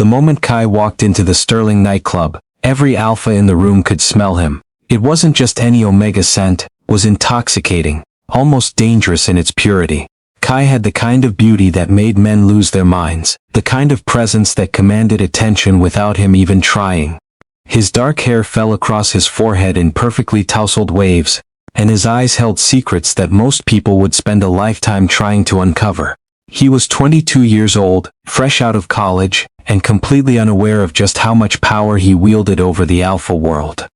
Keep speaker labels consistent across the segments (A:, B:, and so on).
A: The moment Kai walked into the Sterling nightclub, every alpha in the room could smell him. It wasn't just any omega scent, it was intoxicating, almost dangerous in its purity. Kai had the kind of beauty that made men lose their minds, the kind of presence that commanded attention without him even trying. His dark hair fell across his forehead in perfectly tousled waves, and his eyes held secrets that most people would spend a lifetime trying to uncover. He was 22 years old, fresh out of college, and completely unaware of just how much power he wielded over the alpha world.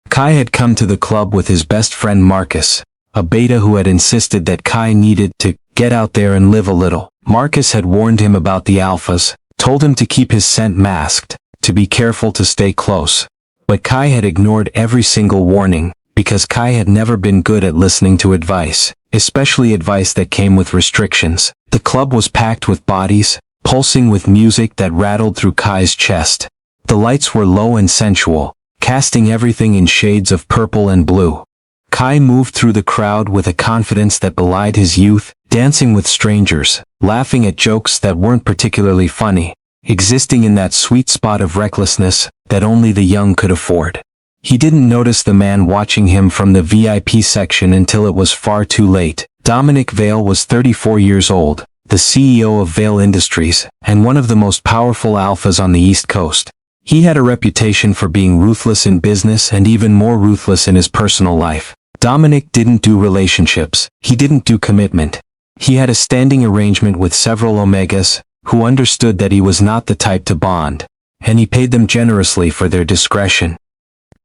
A: Kai had come to the club with his best friend Marcus, a beta who had insisted that Kai needed to get out there and live a little. Marcus had warned him about the alphas, told him to keep his scent masked, to be careful to stay close. But Kai had ignored every single warning, because Kai had never been good at listening to advice, especially advice that came with restrictions. The club was packed with bodies, pulsing with music that rattled through Kai's chest. The lights were low and sensual, casting everything in shades of purple and blue. Kai moved through the crowd with a confidence that belied his youth, dancing with strangers, laughing at jokes that weren't particularly funny, existing in that sweet spot of recklessness that only the young could afford. He didn't notice the man watching him from the VIP section until it was far too late. Dominic Vale was 34 years old, the CEO of Vale Industries, and one of the most powerful alphas on the East Coast. He had a reputation for being ruthless in business and even more ruthless in his personal life. Dominic didn't do relationships, he didn't do commitment. He had a standing arrangement with several omegas, who understood that he was not the type to bond, and he paid them generously for their discretion.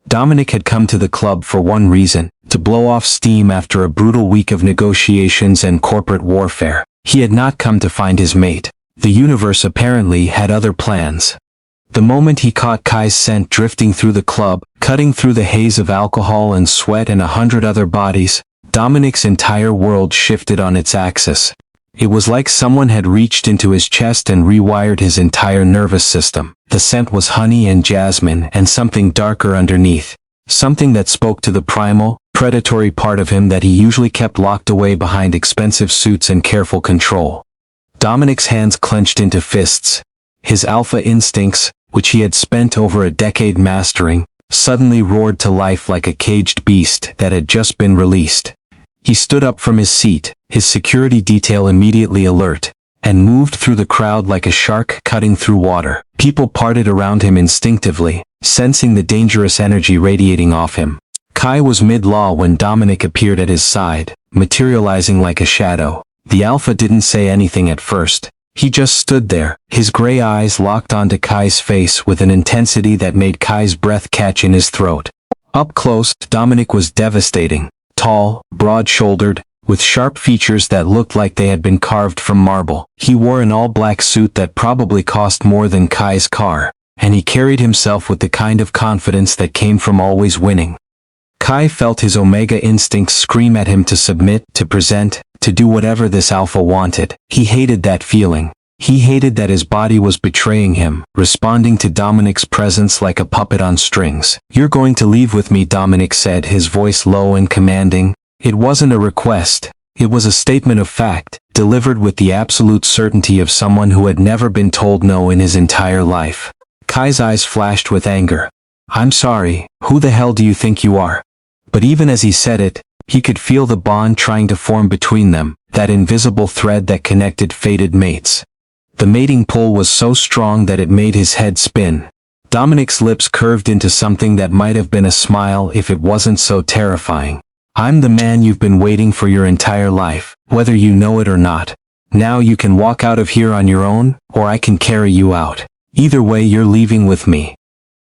A: Dominic had come to the club for one reason, to blow off steam after a brutal week of negotiations and corporate warfare. He had not come to find his mate. The universe apparently had other plans. The moment he caught Kai's scent drifting through the club, cutting through the haze of alcohol and sweat and 100 other bodies, Dominic's entire world shifted on its axis. It was like someone had reached into his chest and rewired his entire nervous system. The scent was honey and jasmine and something darker underneath. Something that spoke to the primal, predatory part of him that he usually kept locked away behind expensive suits and careful control. Dominic's hands clenched into fists. His alpha instincts, which he had spent over a decade mastering, suddenly roared to life like a caged beast that had just been released. He stood up from his seat, his security detail immediately alert, and moved through the crowd like a shark cutting through water. People parted around him instinctively, sensing the dangerous energy radiating off him. Kai was mid-law when Dominic appeared at his side, materializing like a shadow. The alpha didn't say anything at first. He just stood there, his gray eyes locked onto Kai's face with an intensity that made Kai's breath catch in his throat. Up close, Dominic was devastating. Tall, broad-shouldered, with sharp features that looked like they had been carved from marble. He wore an all-black suit that probably cost more than Kai's car, and he carried himself with the kind of confidence that came from always winning. Kai felt his omega instincts scream at him to submit, to present, to do whatever this alpha wanted. He hated that feeling. He hated that his body was betraying him, responding to Dominic's presence like a puppet on strings. "You're going to leave with me," Dominic said, his voice low and commanding. It wasn't a request. It was a statement of fact, delivered with the absolute certainty of someone who had never been told no in his entire life. Kai's eyes flashed with anger. "I'm sorry, who the hell do you think you are?" But even as he said it, he could feel the bond trying to form between them, that invisible thread that connected fated mates. The mating pull was so strong that it made his head spin. Dominic's lips curved into something that might have been a smile if it wasn't so terrifying. "I'm the man you've been waiting for your entire life, whether you know it or not. Now you can walk out of here on your own, or I can carry you out. Either way, you're leaving with me."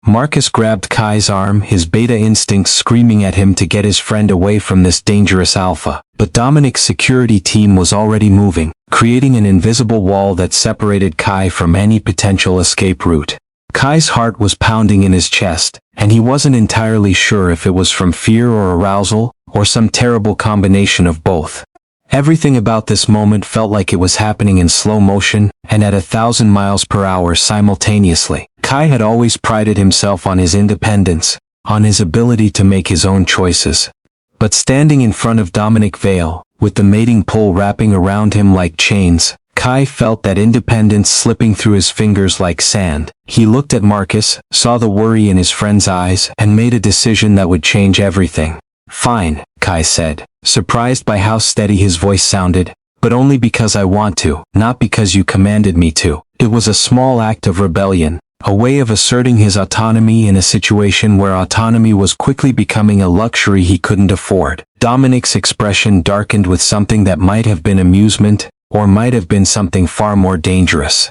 A: Marcus grabbed Kai's arm, his beta instincts screaming at him to get his friend away from this dangerous alpha. But Dominic's security team was already moving, creating an invisible wall that separated Kai from any potential escape route. Kai's heart was pounding in his chest, and he wasn't entirely sure if it was from fear or arousal, or some terrible combination of both. Everything about this moment felt like it was happening in slow motion, and at 1,000 miles per hour simultaneously. Kai had always prided himself on his independence, on his ability to make his own choices. But standing in front of Dominic Vale, with the mating pull wrapping around him like chains, Kai felt that independence slipping through his fingers like sand. He looked at Marcus, saw the worry in his friend's eyes, and made a decision that would change everything. "Fine," Kai said, surprised by how steady his voice sounded, "but only because I want to, not because you commanded me to." It was a small act of rebellion, a way of asserting his autonomy in a situation where autonomy was quickly becoming a luxury he couldn't afford. Dominic's expression darkened with something that might have been amusement, or might have been something far more dangerous.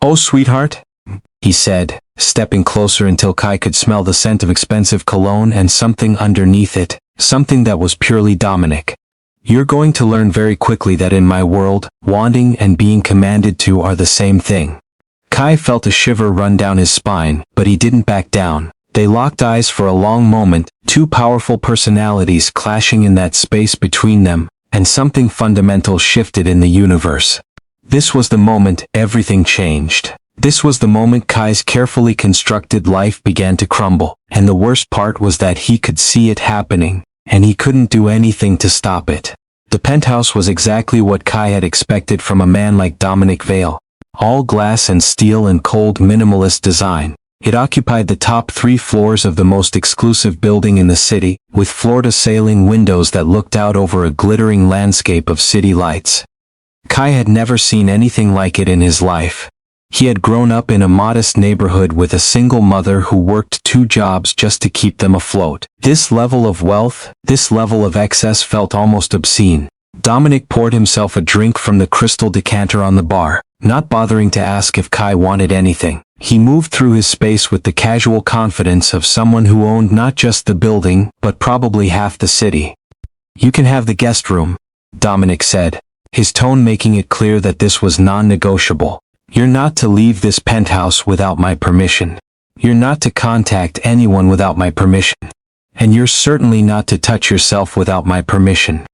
A: "Oh, sweetheart," he said, stepping closer until Kai could smell the scent of expensive cologne and something underneath it, something that was purely Dominic. "You're going to learn very quickly that in my world, wanting and being commanded to are the same thing." Kai felt a shiver run down his spine, but he didn't back down. They locked eyes for a long moment, two powerful personalities clashing in that space between them, and something fundamental shifted in the universe. This was the moment everything changed. This was the moment Kai's carefully constructed life began to crumble, and the worst part was that he could see it happening, and he couldn't do anything to stop it. The penthouse was exactly what Kai had expected from a man like Dominic Vale. All glass and steel and cold minimalist design. It occupied the top 3 floors of the most exclusive building in the city, with floor-to-ceiling windows that looked out over a glittering landscape of city lights. Kai had never seen anything like it in his life. He had grown up in a modest neighborhood with a single mother who worked 2 jobs just to keep them afloat. This level of wealth, this level of excess felt almost obscene. Dominic poured himself a drink from the crystal decanter on the bar, not bothering to ask if Kai wanted anything. He moved through his space with the casual confidence of someone who owned not just the building, but probably half the city. "You can have the guest room," Dominic said, his tone making it clear that this was non-negotiable. "You're not to leave this penthouse without my permission. You're not to contact anyone without my permission. And you're certainly not to touch yourself without my permission.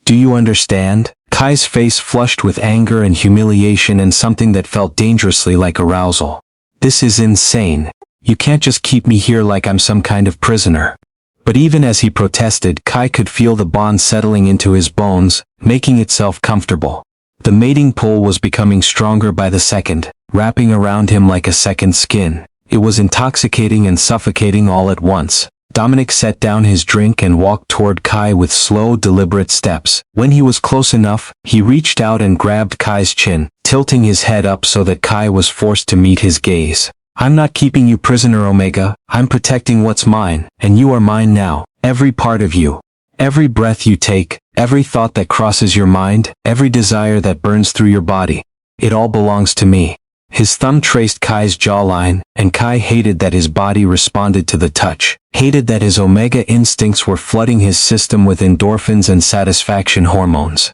A: Do you understand?" Kai's face flushed with anger and humiliation and something that felt dangerously like arousal. "This is insane. You can't just keep me here like I'm some kind of prisoner." But even as he protested, Kai could feel the bond settling into his bones, making itself comfortable. The mating pull was becoming stronger by the second, wrapping around him like a second skin. It was intoxicating and suffocating all at once. Dominic set down his drink and walked toward Kai with slow, deliberate steps. When he was close enough, he reached out and grabbed Kai's chin, tilting his head up so that Kai was forced to meet his gaze. "I'm not keeping you prisoner, Omega. I'm protecting what's mine, and you are mine now. Every part of you. Every breath you take, every thought that crosses your mind, every desire that burns through your body. It all belongs to me." His thumb traced Kai's jawline, and Kai hated that his body responded to the touch. Hated that his Omega instincts were flooding his system with endorphins and satisfaction hormones.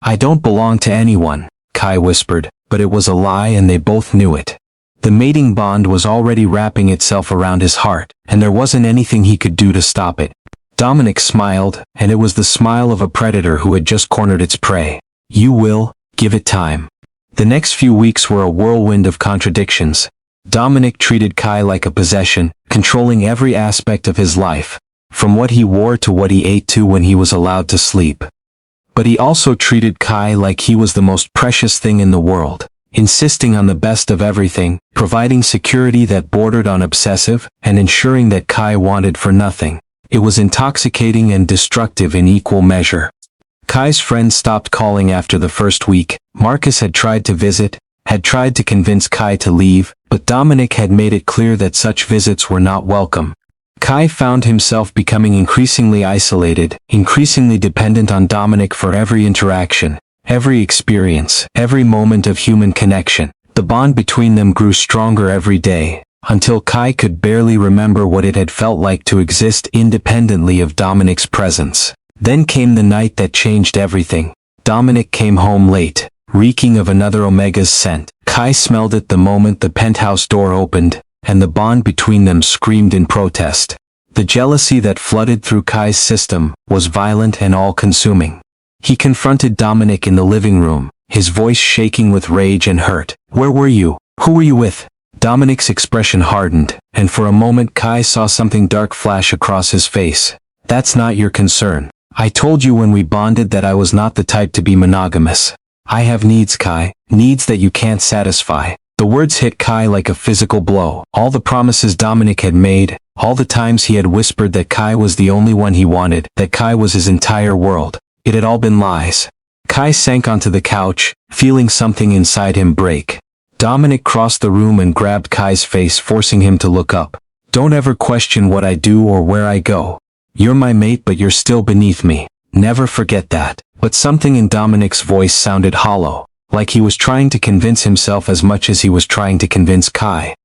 A: "I don't belong to anyone," Kai whispered, but it was a lie and they both knew it. The mating bond was already wrapping itself around his heart, and there wasn't anything he could do to stop it. Dominic smiled, and it was the smile of a predator who had just cornered its prey. "You will, give it time." The next few weeks were a whirlwind of contradictions. Dominic treated Kai like a possession, controlling every aspect of his life, from what he wore to what he ate to when he was allowed to sleep. But he also treated Kai like he was the most precious thing in the world, insisting on the best of everything, providing security that bordered on obsessive, and ensuring that Kai wanted for nothing. It was intoxicating and destructive in equal measure. Kai's friends stopped calling after the first week. Marcus had tried to visit, had tried to convince Kai to leave, but Dominic had made it clear that such visits were not welcome. Kai found himself becoming increasingly isolated, increasingly dependent on Dominic for every interaction, every experience, every moment of human connection. The bond between them grew stronger every day, until Kai could barely remember what it had felt like to exist independently of Dominic's presence. Then came the night that changed everything. Dominic came home late, reeking of another Omega's scent. Kai smelled it the moment the penthouse door opened, and the bond between them screamed in protest. The jealousy that flooded through Kai's system was violent and all-consuming. He confronted Dominic in the living room, his voice shaking with rage and hurt. "Where were you? Who were you with?" Dominic's expression hardened, and for a moment Kai saw something dark flash across his face. "That's not your concern. I told you when we bonded that I was not the type to be monogamous. I have needs, Kai, needs that you can't satisfy. The words hit Kai like a physical blow. All the promises Dominic had made, all the times he had whispered that Kai was the only one he wanted, that Kai was his entire world. It had all been lies. Kai sank onto the couch, feeling something inside him break. Dominic crossed the room and grabbed Kai's face, forcing him to look up. Don't ever question what I do or where I go. You're my mate, but you're still beneath me. Never forget that. But something in Dominic's voice sounded hollow, like he was trying to convince himself as much as he was trying to convince Kai.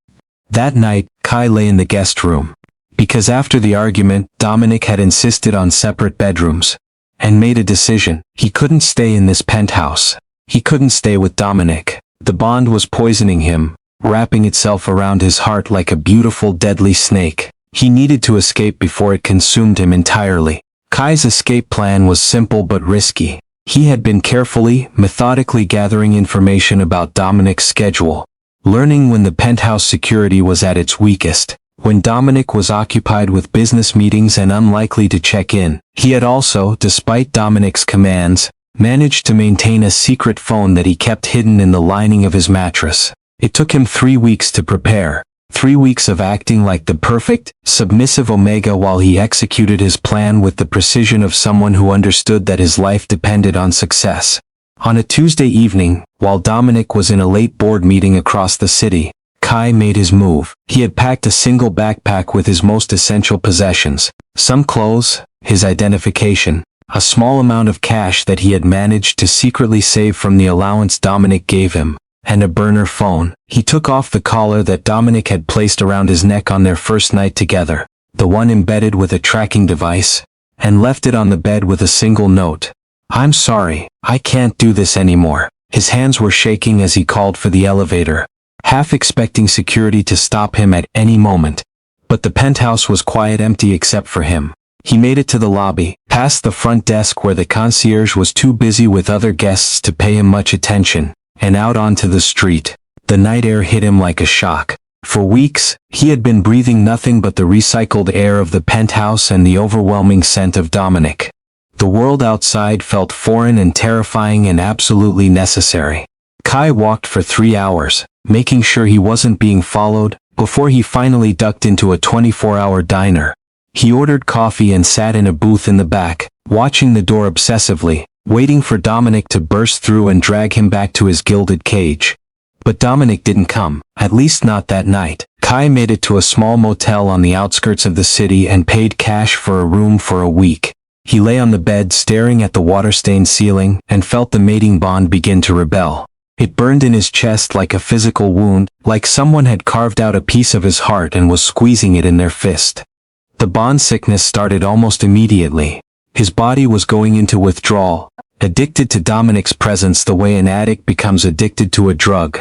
A: That night, Kai lay in the guest room. Because after the argument, Dominic had insisted on separate bedrooms. And made a decision. He couldn't stay in this penthouse. He couldn't stay with Dominic. The bond was poisoning him, wrapping itself around his heart like a beautiful deadly snake. He needed to escape before it consumed him entirely. Kai's escape plan was simple but risky. He had been carefully, methodically gathering information about Dominic's schedule, learning when the penthouse security was at its weakest, when Dominic was occupied with business meetings and unlikely to check in. He had also, despite Dominic's commands, managed to maintain a secret phone that he kept hidden in the lining of his mattress. It took him 3 weeks to prepare. 3 weeks of acting like the perfect, submissive Omega while he executed his plan with the precision of someone who understood that his life depended on success. On a Tuesday evening, while Dominic was in a late board meeting across the city, Kai made his move. He had packed a single backpack with his most essential possessions, some clothes, his identification, a small amount of cash that he had managed to secretly save from the allowance Dominic gave him, and a burner phone. He took off the collar that Dominic had placed around his neck on their first night together, the one embedded with a tracking device, and left it on the bed with a single note. I'm sorry, I can't do this anymore. His hands were shaking as he called for the elevator, half expecting security to stop him at any moment. But the penthouse was quiet, empty except for him. He made it to the lobby, past the front desk where the concierge was too busy with other guests to pay him much attention, and out onto the street. The night air hit him like a shock. For weeks, he had been breathing nothing but the recycled air of the penthouse and the overwhelming scent of Dominic. The world outside felt foreign and terrifying and absolutely necessary. Kai walked for 3 hours, making sure he wasn't being followed, before he finally ducked into a 24-hour diner. He ordered coffee and sat in a booth in the back, watching the door obsessively, waiting for Dominic to burst through and drag him back to his gilded cage. But Dominic didn't come, at least not that night. Kai made it to a small motel on the outskirts of the city and paid cash for a room for a week. He lay on the bed staring at the water-stained ceiling and felt the mating bond begin to rebel. It burned in his chest like a physical wound, like someone had carved out a piece of his heart and was squeezing it in their fist. The bond sickness started almost immediately. His body was going into withdrawal, addicted to Dominic's presence the way an addict becomes addicted to a drug.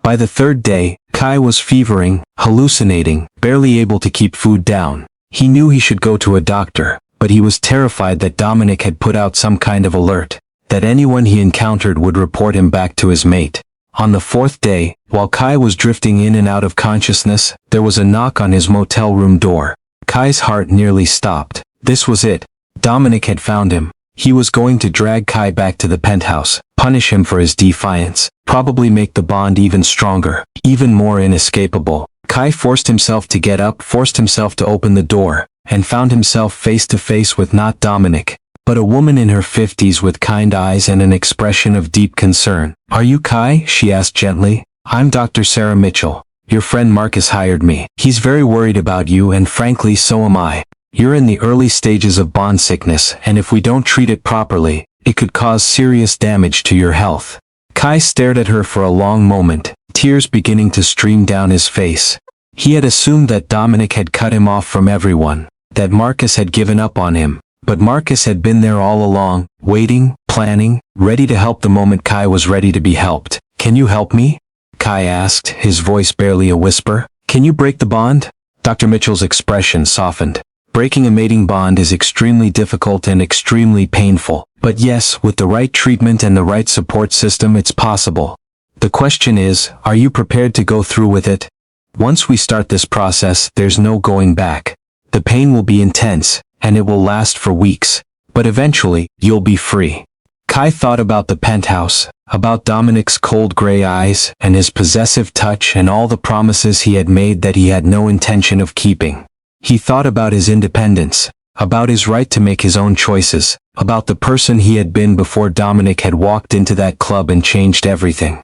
A: By the third day, Kai was fevering, hallucinating, barely able to keep food down. He knew he should go to a doctor, but he was terrified that Dominic had put out some kind of alert, that anyone he encountered would report him back to his mate. On the fourth day, while Kai was drifting in and out of consciousness, there was a knock on his motel room door. Kai's heart nearly stopped. This was it. Dominic had found him. He was going to drag Kai back to the penthouse, punish him for his defiance, probably make the bond even stronger, even more inescapable. Kai forced himself to get up, forced himself to open the door, and found himself face to face with not Dominic, but a woman in her 50s with kind eyes and an expression of deep concern. Are you Kai? She asked gently. I'm Dr. Sarah Mitchell. Your friend Marcus hired me. He's very worried about you and frankly so am I. You're in the early stages of bond sickness and if we don't treat it properly, it could cause serious damage to your health. Kai stared at her for a long moment, tears beginning to stream down his face. He had assumed that Dominic had cut him off from everyone, that Marcus had given up on him, but Marcus had been there all along, waiting, planning, ready to help the moment Kai was ready to be helped. Can you help me? Kai asked, his voice barely a whisper. Can you break the bond? Dr. Mitchell's expression softened. Breaking a mating bond is extremely difficult and extremely painful, but yes, with the right treatment and the right support system it's possible. The question is, are you prepared to go through with it? Once we start this process, there's no going back. The pain will be intense, and it will last for weeks, but eventually, you'll be free. Kai thought about the penthouse, about Dominic's cold gray eyes and his possessive touch and all the promises he had made that he had no intention of keeping. He thought about his independence, about his right to make his own choices, about the person he had been before Dominic had walked into that club and changed everything.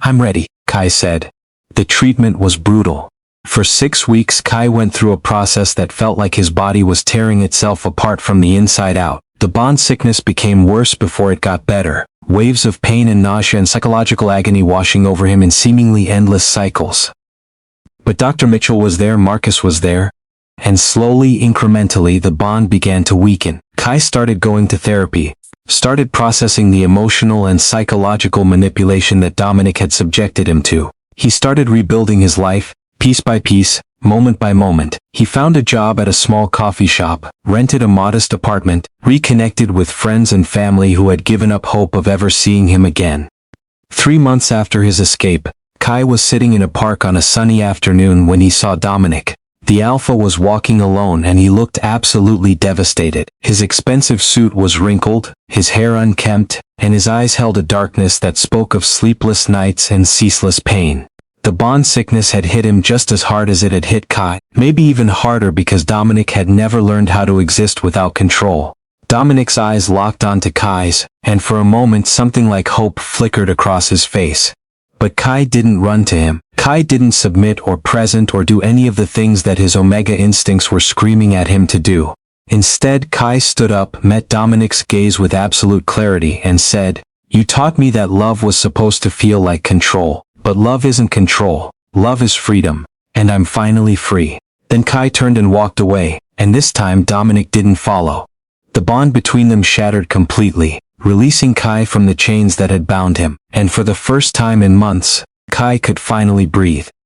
A: "I'm ready," Kai said. The treatment was brutal. For 6 weeks Kai went through a process that felt like his body was tearing itself apart from the inside out. The bond sickness became worse before it got better. Waves of pain and nausea and psychological agony washing over him in seemingly endless cycles. But Dr. Mitchell was there, Marcus was there, and slowly, incrementally, the bond began to weaken. Kai started going to therapy, started processing the emotional and psychological manipulation that Dominic had subjected him to. He started rebuilding his life, piece by piece, moment by moment. He found a job at a small coffee shop, rented a modest apartment, reconnected with friends and family who had given up hope of ever seeing him again. 3 months after his escape, Kai was sitting in a park on a sunny afternoon when he saw Dominic. The alpha was walking alone and he looked absolutely devastated. His expensive suit was wrinkled, his hair unkempt, and his eyes held a darkness that spoke of sleepless nights and ceaseless pain. The bond sickness had hit him just as hard as it had hit Kai, maybe even harder because Dominic had never learned how to exist without control. Dominic's eyes locked onto Kai's, and for a moment something like hope flickered across his face. But Kai didn't run to him. Kai didn't submit or present or do any of the things that his Omega instincts were screaming at him to do. Instead, Kai stood up, met Dominic's gaze with absolute clarity, and said, "You taught me that love was supposed to feel like control. But love isn't control. Love is freedom. And I'm finally free." Then Kai turned and walked away, and this time Dominic didn't follow. The bond between them shattered completely, releasing Kai from the chains that had bound him, and for the first time in months, Kai could finally breathe.